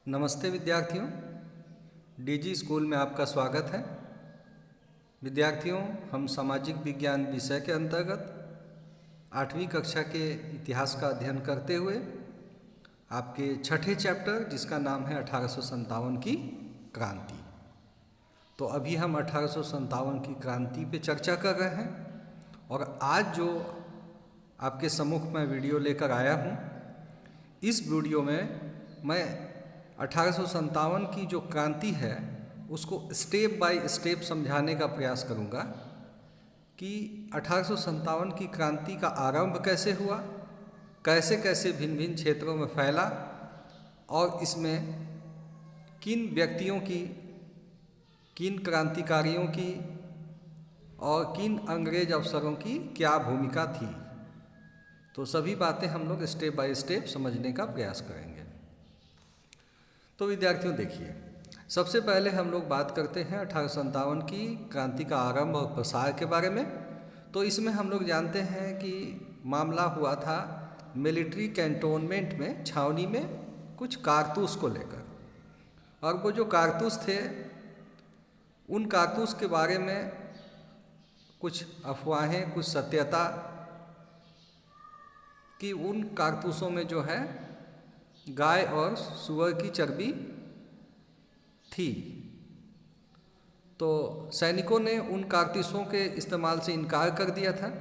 नमस्ते विद्यार्थियों, DG school में आपका स्वागत है। विद्यार्थियों, हम सामाजिक विज्ञान विषय के अंतर्गत 8वीं कक्षा के इतिहास का अध्ययन करते हुए आपके छठे चैप्टर जिसका नाम है 1857 की क्रांति। तो अभी हम 1857 की क्रांति पे चर्चा कर रहे हैं और आज जो आपके सम्मुख में वीडियो लेकर आया हूँ, इस वीडियो में मैं 1857 की जो क्रांति है उसको स्टेप बाय स्टेप समझाने का प्रयास करूंगा कि 1857 की क्रांति का आरंभ कैसे हुआ, कैसे कैसे भिन्न भिन्न क्षेत्रों में फैला और इसमें किन व्यक्तियों की, किन क्रांतिकारियों की और किन अंग्रेज अफसरों की क्या भूमिका थी। तो सभी बातें हम लोग स्टेप बाय स्टेप समझने का प्रयास करेंगे। तो विद्यार्थियों देखिए, सबसे पहले हम लोग बात करते हैं 1857 की क्रांति का आरंभ और प्रसार के बारे में। तो इसमें हम लोग जानते हैं कि मामला हुआ था मिलिट्री कैंटोनमेंट में, छावनी में कुछ कारतूस को लेकर। और वो जो कारतूस थे, उन कारतूस के बारे में कुछ अफवाहें, कुछ सत्यता कि उन कारतूसों में जो है गाय और सूअर की चर्बी थी। तो सैनिकों ने उन कारतूसों के इस्तेमाल से इनकार कर दिया था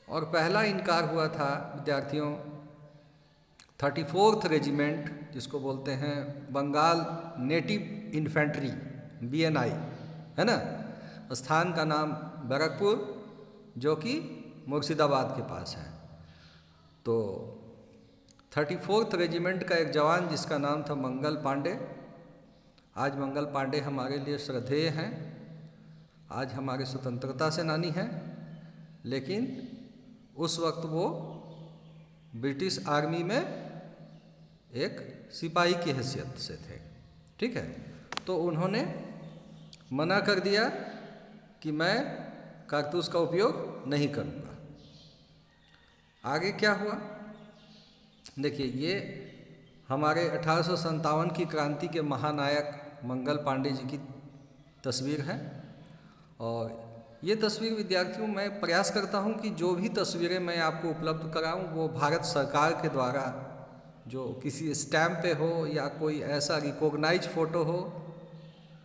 और पहला इनकार हुआ था विद्यार्थियों 34th रेजिमेंट, जिसको बोलते हैं बंगाल नेटिव इन्फेंट्री, BNI, है ना। स्थान का नाम बैरकपुर, जो कि मुर्शिदाबाद के पास है। तो 34th रेजिमेंट का एक जवान जिसका नाम था मंगल पांडे। आज मंगल पांडे हमारे लिए श्रद्धेय हैं, आज हमारे स्वतंत्रता सेनानी हैं, लेकिन उस वक्त वो ब्रिटिश आर्मी में एक सिपाही की हैसियत से थे। ठीक है, तो उन्होंने मना कर दिया कि मैं कारतूस का उपयोग नहीं करूँगा। आगे क्या हुआ देखिए, ये हमारे 1857 की क्रांति के महानायक मंगल पांडे जी की तस्वीर है। और ये तस्वीर विद्यार्थियों, मैं प्रयास करता हूँ कि जो भी तस्वीरें मैं आपको उपलब्ध कराऊँ वो भारत सरकार के द्वारा जो किसी स्टैम्प पे हो या कोई ऐसा रिकॉग्नाइज फ़ोटो हो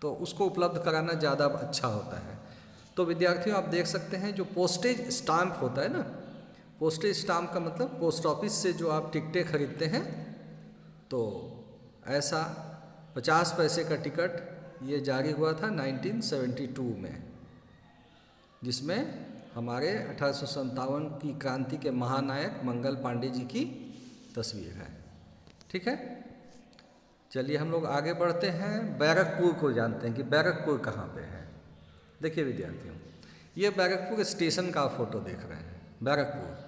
तो उसको उपलब्ध कराना ज़्यादा अच्छा होता है। तो विद्यार्थियों, आप देख सकते हैं जो पोस्टेज स्टाम्प होता है ना, पोस्टेज स्टाम्प का मतलब पोस्ट ऑफिस से जो आप टिकटें खरीदते हैं, तो ऐसा 50 पैसे का टिकट ये जारी हुआ था 1972 में, जिसमें हमारे 1857 की क्रांति के महानायक मंगल पांडे जी की तस्वीर है। ठीक है, चलिए हम लोग आगे बढ़ते हैं। बैरकपुर को जानते हैं कि बैरकपुर कहाँ पे है। देखिए विद्यार्थियों, ये बैरकपुर स्टेशन का फ़ोटो देख रहे हैं। बैरकपुर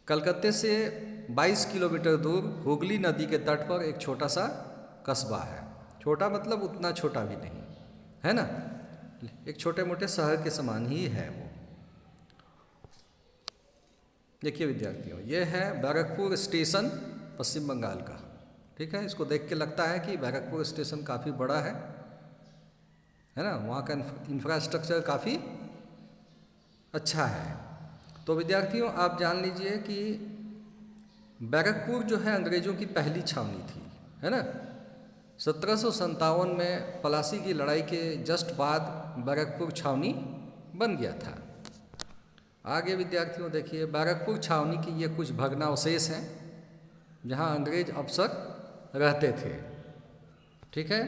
कलकत्ते से 22 किलोमीटर दूर हुगली नदी के तट पर एक छोटा सा कस्बा है। छोटा मतलब उतना छोटा भी नहीं है ना, एक छोटे मोटे शहर के समान ही है वो। देखिए विद्यार्थियों, ये है बैरकपुर स्टेशन पश्चिम बंगाल का। ठीक है, इसको देख के लगता है कि बैरकपुर स्टेशन काफ़ी बड़ा है ना, वहाँ का इंफ्रास्ट्रक्चर काफ़ी अच्छा है। तो विद्यार्थियों, आप जान लीजिए कि बैरकपुर जो है अंग्रेज़ों की पहली छावनी थी, है ना। 1757 में पलासी की लड़ाई के जस्ट बाद बैरकपुर छावनी बन गया था। आगे विद्यार्थियों देखिए, बैरकपुर छावनी की ये कुछ भग्नावशेष हैं जहाँ अंग्रेज अफसर रहते थे। ठीक है,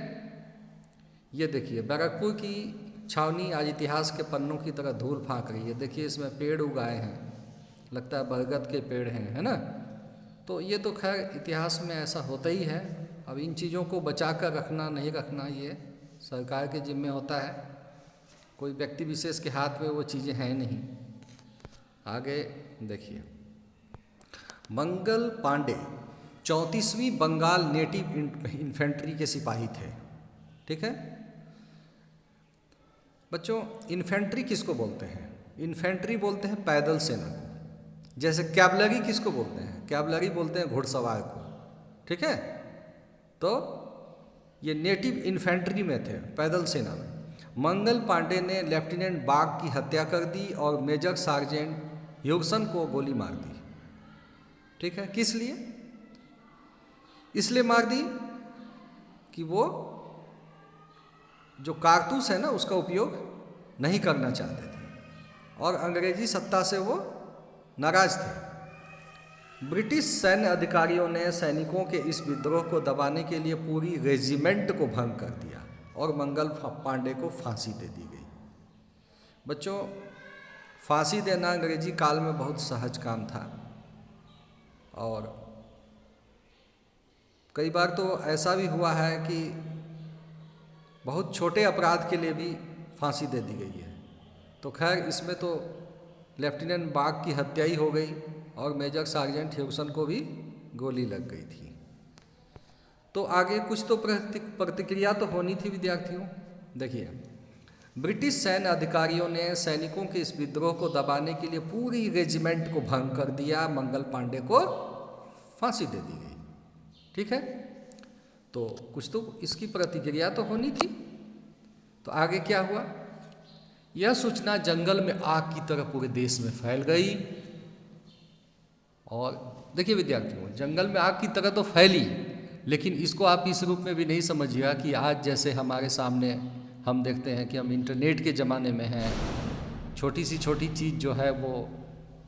ये देखिए बैरकपुर की छावनी आज इतिहास के पन्नों की तरह धूल फाँक रही है। देखिए इसमें पेड़ उगाए हैं, लगता है बरगद के पेड़ हैं, है ना। तो ये तो खैर इतिहास में ऐसा होता ही है। अब इन चीज़ों को बचा कर रखना नहीं रखना ये सरकार के जिम्मे होता है, कोई व्यक्ति विशेष के हाथ में वो चीज़ें हैं नहीं। आगे देखिए, मंगल पांडे 34वीं बंगाल नेटिव इन्फेंट्री के सिपाही थे। ठीक है बच्चों, इन्फेंट्री किसको बोलते हैं? इन्फेंट्री बोलते हैं पैदल सेना को। जैसे कैवलरी किसको बोलते हैं? कैवलरी बोलते हैं घुड़सवार को। ठीक है, तो ये नेटिव इन्फेंट्री में थे, पैदल सेना में। मंगल पांडे ने लेफ्टिनेंट बाग की हत्या कर दी और मेजर सार्जेंट ह्यूगसन को गोली मार दी। ठीक है, किस लिए? इसलिए मार दी कि वो जो कारतूस है ना उसका उपयोग नहीं करना चाहते थे और अंग्रेजी सत्ता से वो नाराज थे। ब्रिटिश सैन्य अधिकारियों ने सैनिकों के इस विद्रोह को दबाने के लिए पूरी रेजिमेंट को भंग कर दिया और मंगल पांडे को फांसी दे दी गई। बच्चों, फांसी देना अंग्रेजी काल में बहुत सहज काम था और कई बार तो ऐसा भी हुआ है कि बहुत छोटे अपराध के लिए भी फांसी दे दी गई है। तो खैर इसमें तो लेफ्टिनेंट बाग की हत्या ही हो गई और मेजर सार्जेंट ह्यूगसन को भी गोली लग गई थी। तो आगे कुछ तो प्रतिक्रिया तो होनी थी विद्यार्थियों। देखिए, ब्रिटिश सैन्य अधिकारियों ने सैनिकों के इस विद्रोह को दबाने के लिए पूरी रेजिमेंट को भंग कर दिया, मंगल पांडे को फांसी दे दी गई। ठीक है, तो कुछ तो इसकी प्रतिक्रिया तो होनी थी। तो आगे क्या हुआ? यह सूचना जंगल में आग की तरह पूरे देश में फैल गई। और देखिए विद्यार्थियों, जंगल में आग की तरह तो फैली, लेकिन इसको आप इस रूप में भी नहीं समझिएगा कि आज जैसे हमारे सामने हम देखते हैं कि हम इंटरनेट के ज़माने में हैं, छोटी सी छोटी चीज़ जो है वो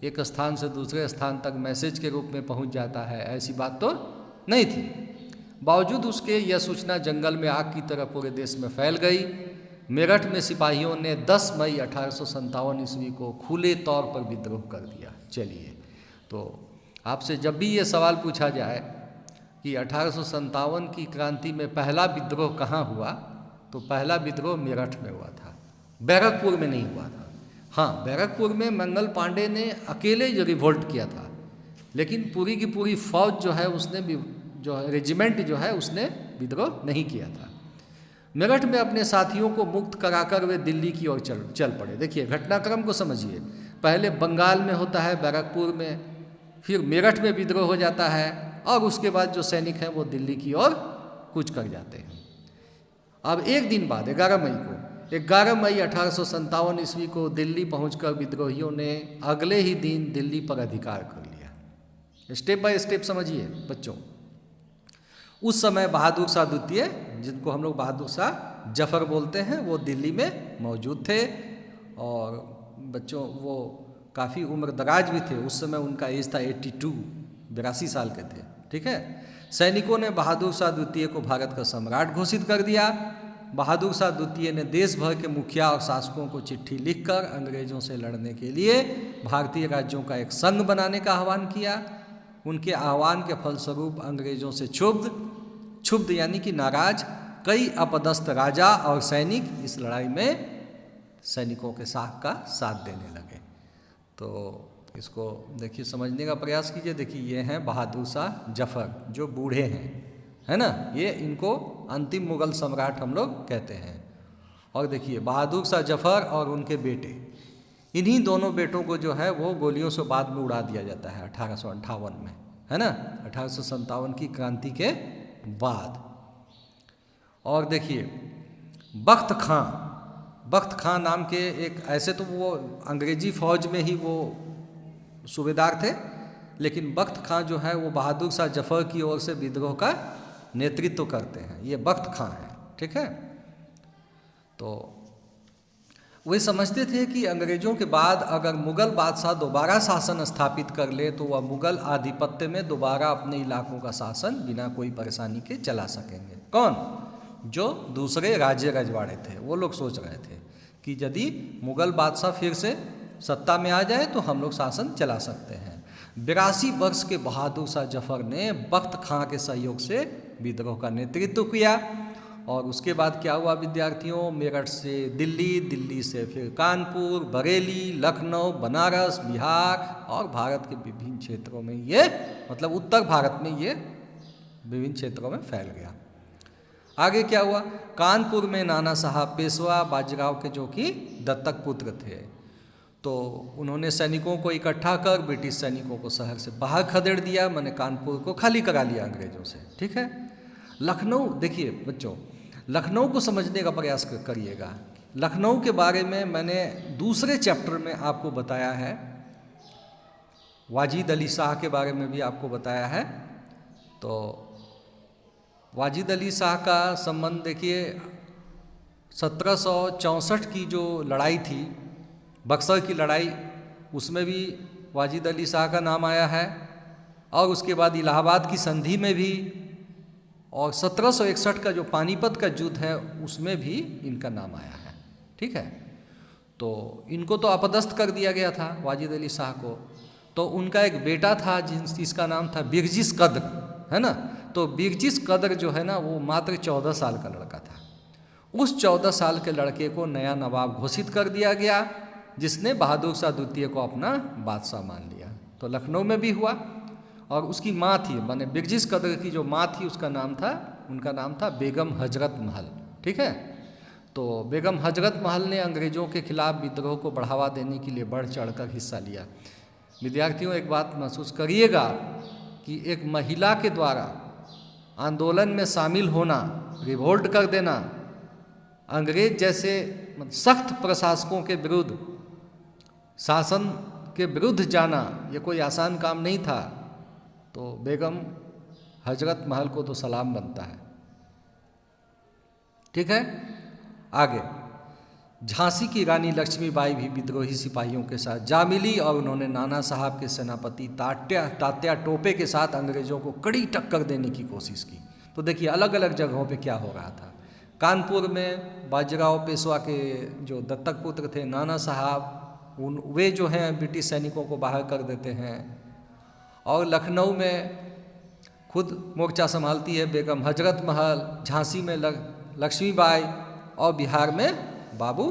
एक स्थान से दूसरे स्थान तक मैसेज के रूप में पहुंच जाता है, ऐसी बात तो नहीं थी। बावजूद उसके यह सूचना जंगल में आग की तरह पूरे देश में फैल गई। मेरठ में सिपाहियों ने 10 मई 1857 ईस्वी को खुले तौर पर विद्रोह कर दिया। चलिए, तो आपसे जब भी ये सवाल पूछा जाए कि 1857 की क्रांति में पहला विद्रोह कहाँ हुआ, तो पहला विद्रोह मेरठ में हुआ था, बैरकपुर में नहीं हुआ था। हाँ, बैरकपुर में मंगल पांडे ने अकेले जो रिवोल्ट किया था, लेकिन पूरी की पूरी फौज जो है उसने जो रेजिमेंट जो है उसने विद्रोह नहीं किया था। मेरठ में अपने साथियों को मुक्त कराकर वे दिल्ली की ओर चल पड़े। देखिए घटनाक्रम को समझिए, पहले बंगाल में होता है, बैरकपुर में, फिर मेरठ में विद्रोह हो जाता है और उसके बाद जो सैनिक हैं वो दिल्ली की ओर कूच कर जाते हैं। अब एक दिन बाद 11 मई 1857 ईस्वी को दिल्ली पहुंचकर विद्रोहियों ने अगले ही दिन दिल्ली पर अधिकार कर लिया। स्टेप बाय स्टेप समझिए बच्चों। उस समय बहादुर शाह द्वितीय, जिनको हम लोग बहादुर शाह जफर बोलते हैं, वो दिल्ली में मौजूद थे और बच्चों वो काफ़ी उम्र दराज भी थे। उस समय उनका एज था 82 साल के थे। ठीक है, सैनिकों ने बहादुर शाह द्वितीय को भारत का सम्राट घोषित कर दिया। बहादुर शाह द्वितीय ने देश भर के मुखिया और शासकों को चिट्ठी लिखकर अंग्रेजों से लड़ने के लिए भारतीय राज्यों का एक संघ बनाने का आह्वान किया। उनके आह्वान के फलस्वरूप अंग्रेजों से क्षुब्ध यानी कि नाराज कई अपदस्थ राजा और सैनिक इस लड़ाई में सैनिकों के साथ देने लगे। तो इसको देखिए, समझने का प्रयास कीजिए। देखिए ये हैं बहादुर शाह जफर, जो बूढ़े हैं, है ना, ये इनको अंतिम मुगल सम्राट हम लोग कहते हैं। और देखिए बहादुर शाह जफर और उनके बेटे, इन्हीं दोनों बेटों को जो है वो गोलियों से बाद में उड़ा दिया जाता है 1858 में, है ना, 1857 की क्रांति के बाद। और देखिए बख्त खां नाम के एक, ऐसे तो वो अंग्रेजी फौज में ही वो सूबेदार थे, लेकिन बख्त खां जो है वो बहादुर शाह जफर की ओर से विद्रोह का नेतृत्व करते हैं। ये बख्त खां है। ठीक है, तो वे समझते थे कि अंग्रेजों के बाद अगर मुगल बादशाह दोबारा शासन स्थापित कर ले तो वह मुगल आधिपत्य में दोबारा अपने इलाकों का शासन बिना कोई परेशानी के चला सकेंगे। कौन? जो दूसरे राज्य रजवाड़े थे, वो लोग सोच रहे थे कि यदि मुगल बादशाह फिर से सत्ता में आ जाए तो हम लोग शासन चला सकते हैं। 82 वर्ष के बहादुर शाह जफर ने बख्त खां के सहयोग से विद्रोह का नेतृत्व किया। और उसके बाद क्या हुआ विद्यार्थियों? मेरठ से दिल्ली, दिल्ली से फिर कानपुर, बरेली, लखनऊ, बनारस, बिहार और भारत के विभिन्न क्षेत्रों में ये, मतलब उत्तर भारत में ये विभिन्न क्षेत्रों में फैल गया। आगे क्या हुआ? कानपुर में नाना साहब पेशवा बाजीराव के, जो कि दत्तक पुत्र थे, तो उन्होंने सैनिकों को इकट्ठा कर ब्रिटिश सैनिकों को शहर से बाहर खदेड़ दिया। मैंने कानपुर को खाली करा लिया अंग्रेजों से। ठीक है, लखनऊ, देखिए बच्चों, लखनऊ को समझने का प्रयास करिएगा। लखनऊ के बारे में मैंने दूसरे चैप्टर में आपको बताया है, वाजिद अली शाह के बारे में भी आपको बताया है। तो वाजिद अली शाह का संबंध देखिए 1764 की जो लड़ाई थी, बक्सर की लड़ाई, उसमें भी वाजिद अली शाह का नाम आया है, और उसके बाद इलाहाबाद की संधि में भी, और 1761 का जो पानीपत का युद्ध है उसमें भी इनका नाम आया है। ठीक है, तो इनको तो अपदस्थ कर दिया गया था वाजिद अली शाह को। तो उनका एक बेटा था जिसका नाम था बिरजिस कद्र, है ना। तो बिरजिस कद्र जो है ना, वो मात्र 14 साल का लड़का था। उस 14 साल के लड़के को नया नवाब घोषित कर दिया गया, जिसने बहादुर शाह द्वितीय को अपना बादशाह मान लिया। तो लखनऊ में भी हुआ, और उसकी माँ थी, माने बिरजिस कद्र की जो माँ थी उनका नाम था बेगम हजरत महल। ठीक है, तो बेगम हजरत महल ने अंग्रेज़ों के खिलाफ विद्रोह को बढ़ावा देने के लिए बढ़ चढ़कर हिस्सा लिया। विद्यार्थियों, एक बात महसूस करिएगा कि एक महिला के द्वारा आंदोलन में शामिल होना, रिवोल्ट कर देना, अंग्रेज जैसे सख्त प्रशासकों के विरुद्ध, शासन के विरुद्ध जाना, ये कोई आसान काम नहीं था। तो बेगम हजरत महल को तो सलाम बनता है। ठीक है, आगे झांसी की रानी लक्ष्मीबाई भी विद्रोही सिपाहियों के साथ जा मिली, और उन्होंने नाना साहब के सेनापति तात्या टोपे के साथ अंग्रेज़ों को कड़ी टक्कर देने की कोशिश की। तो देखिए अलग अलग जगहों पे क्या हो रहा था। कानपुर में बाजीराव पेशवा के जो दत्तक पुत्र थे नाना साहब, वे जो हैं ब्रिटिश सैनिकों को बाहर कर देते हैं, और लखनऊ में खुद मोर्चा संभालती है बेगम हजरत महल, झांसी में लक्ष्मीबाई, और बिहार में बाबू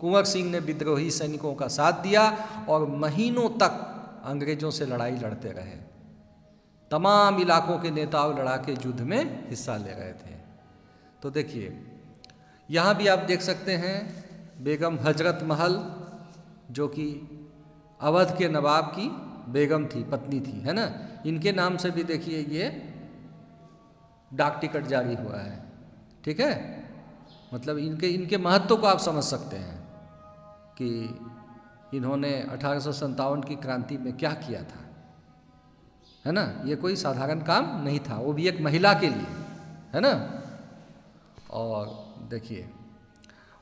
कुंवर सिंह ने विद्रोही सैनिकों का साथ दिया और महीनों तक अंग्रेज़ों से लड़ाई लड़ते रहे। तमाम इलाकों के नेताओं लड़ाके युद्ध में हिस्सा ले रहे थे। तो देखिए यहाँ भी आप देख सकते हैं बेगम हजरत महल, जो कि अवध के नवाब की बेगम थी, पत्नी थी, है ना। इनके नाम से भी देखिए ये डाक टिकट जारी हुआ है। ठीक है, मतलब इनके महत्व को आप समझ सकते हैं कि इन्होंने 1857 की क्रांति में क्या किया था, है ना। ये कोई साधारण काम नहीं था, वो भी एक महिला के लिए, है ना। और देखिए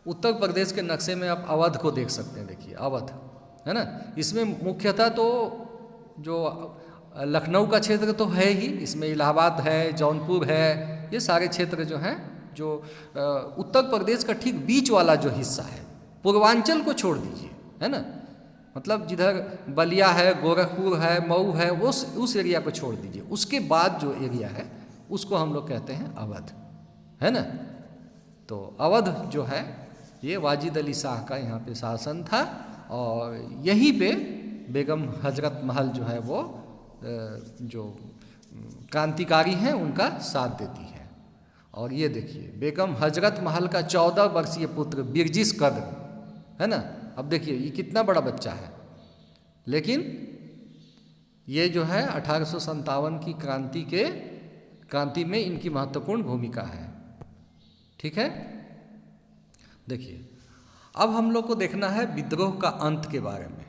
उत्तर प्रदेश के नक्शे में आप अवध को देख सकते हैं। देखिए अवध, है ना। इसमें मुख्यतः तो जो लखनऊ का क्षेत्र तो है ही, इसमें इलाहाबाद है, जौनपुर है, ये सारे क्षेत्र जो हैं, जो उत्तर प्रदेश का ठीक बीच वाला जो हिस्सा है, पूर्वांचल को छोड़ दीजिए, है ना। मतलब जिधर बलिया है, गोरखपुर है, मऊ है, उस एरिया को छोड़ दीजिए। उसके बाद जो एरिया है उसको हम लोग कहते हैं अवध, है ना। तो अवध जो है ये वाजिद अली शाह का यहाँ पे शासन था, और यहीं पे बेगम हजरत महल जो है वो जो क्रांतिकारी हैं उनका साथ देती है। और ये देखिए बेगम हजरत महल का 14 वर्षीय पुत्र बिरजिस कद्र, है ना। अब देखिए ये कितना बड़ा बच्चा है, लेकिन ये जो है 1857 की क्रांति में इनकी महत्वपूर्ण भूमिका है। ठीक है, देखिए अब हम लोग को देखना है विद्रोह का अंत के बारे में।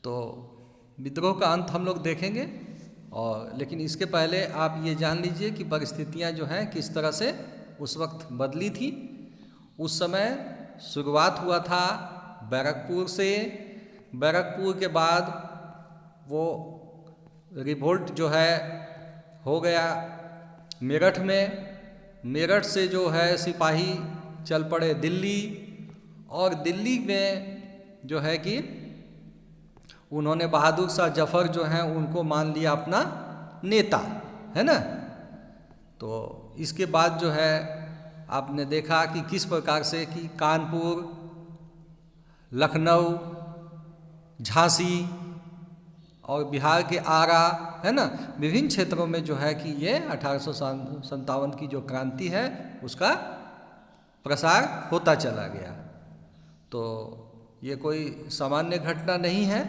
तो विद्रोह का अंत हम लोग देखेंगे, और लेकिन इसके पहले आप ये जान लीजिए कि परिस्थितियां जो हैं किस तरह से उस वक्त बदली थी। उस समय शुरुआत हुआ था बैरकपुर से, बैरकपुर के बाद वो रिवोल्ट जो है हो गया मेरठ में, मेरठ से जो है सिपाही चल पड़े दिल्ली, और दिल्ली में जो है कि उन्होंने बहादुर शाह जफर जो हैं उनको मान लिया अपना नेता, है ना। तो इसके बाद जो है आपने देखा कि किस प्रकार से कि कानपुर, लखनऊ, झांसी और बिहार के आरा, है ना, विभिन्न क्षेत्रों में जो है कि ये 1857 की जो क्रांति है उसका प्रसार होता चला गया। तो ये कोई सामान्य घटना नहीं है,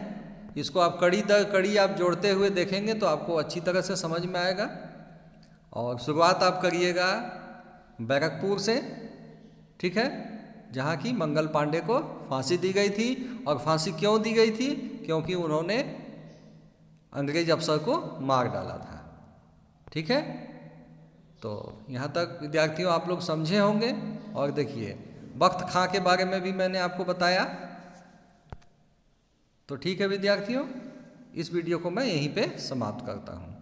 इसको आप कड़ी दर कड़ी आप जोड़ते हुए देखेंगे तो आपको अच्छी तरह से समझ में आएगा। और शुरुआत आप करिएगा बैरकपुर से, ठीक है, जहाँ की मंगल पांडे को फांसी दी गई थी। और फांसी क्यों दी गई थी? क्योंकि उन्होंने अंग्रेज अफसर को मार डाला था। ठीक है, तो यहाँ तक विद्यार्थियों आप लोग समझे होंगे। और देखिए बख्त खां के बारे में भी मैंने आपको बताया। तो ठीक है विद्यार्थियों, इस वीडियो को मैं यहीं पे समाप्त करता हूँ।